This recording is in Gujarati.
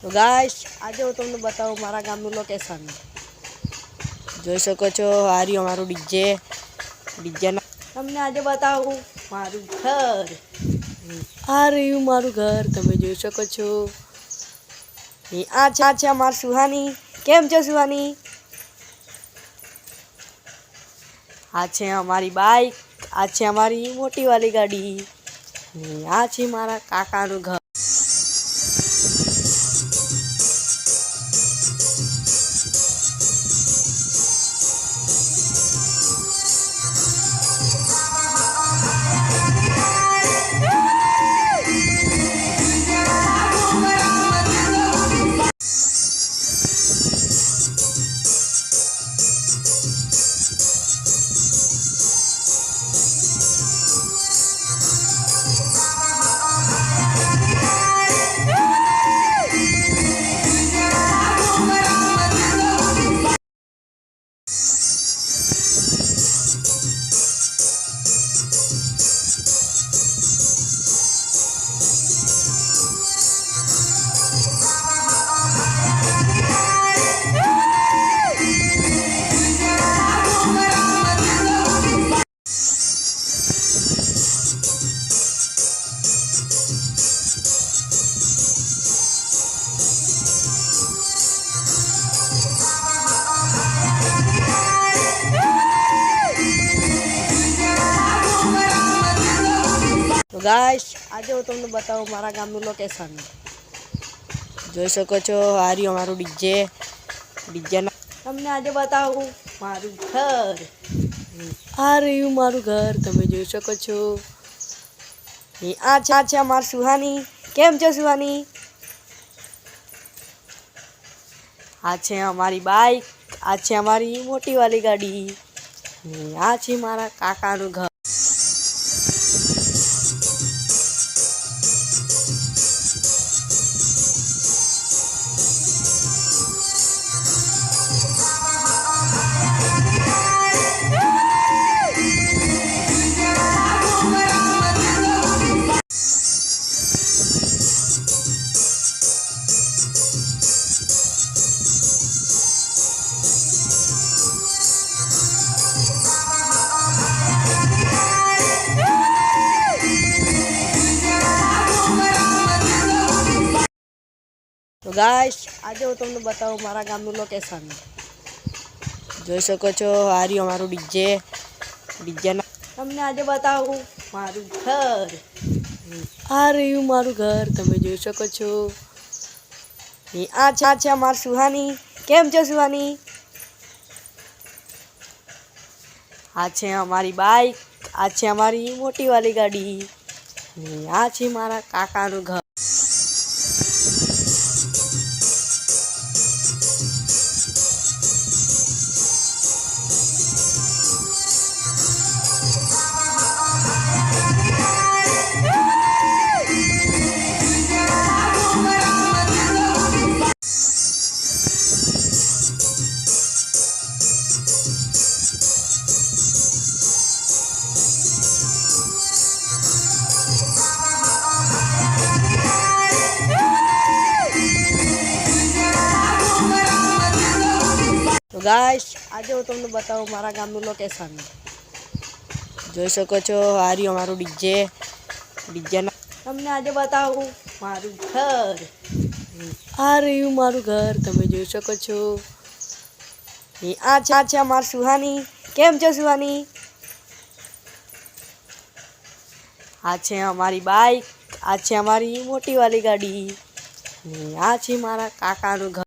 તો ગાઈસ આજે હું તમને બતાવું મારા ગામનું લોકેશન જોઈ શકો છો આ રહ્યું અમારું ડીજે તમને આજે બતાવું મારું ઘર આ રહ્યું મારું ઘર તમે જોઈ શકો છો આ છે અમારી સુહાની કેમ છો સુહાની આ છે અમારી બાઈક આ છે અમારી મોટી વાળી ગાડી આ છે મારા કાકાનું ઘર તો ગાઈસ આજે હું તમને બતાવું મારા ગામનું લોકેશન જોઈ શકો છો આ રહ્યું અમારું ડીજે તમને આજે બતાવું મારું ઘર આ રહ્યું મારું ઘર તમે જોઈ શકો છો આ છે અમારી સુહાની કેમ છો સુહાની આ છે અમારી બાઈક આ છે અમારી મોટી વાળી ગાડી આ છે મારા કાકાનું ઘર તો ગાઈસ આજે હું તમને બતાવું મારા ગામનું લોકેશન જોઈ શકો છો આ રહ્યું અમારું ડીજે તમને આજે બતાવું મારું ઘર આ રહ્યું મારું ઘર તમે જોઈ શકો છો આ છે અમારી સુહાની કેમ છો સુહાની આ છે અમારી બાઈક આ છે અમારી મોટી વાળી ગાડી આ છે મારા કાકાનું ઘર તો ગાઈસ આજે હું તમને બતાવું મારા ગામનું લોકેશન જોઈ શકો છો આ રહ્યું અમારું ડીજે તમને આજે બતાવું મારું ઘર આ રહ્યું મારું ઘર તમે જોઈ શકો છો આ છે અમારી સુહાની કેમ છો સુહાની આ છે અમારી બાઈક આ છે અમારી મોટી વાળી ગાડી આ છે મારા કાકાનું ઘર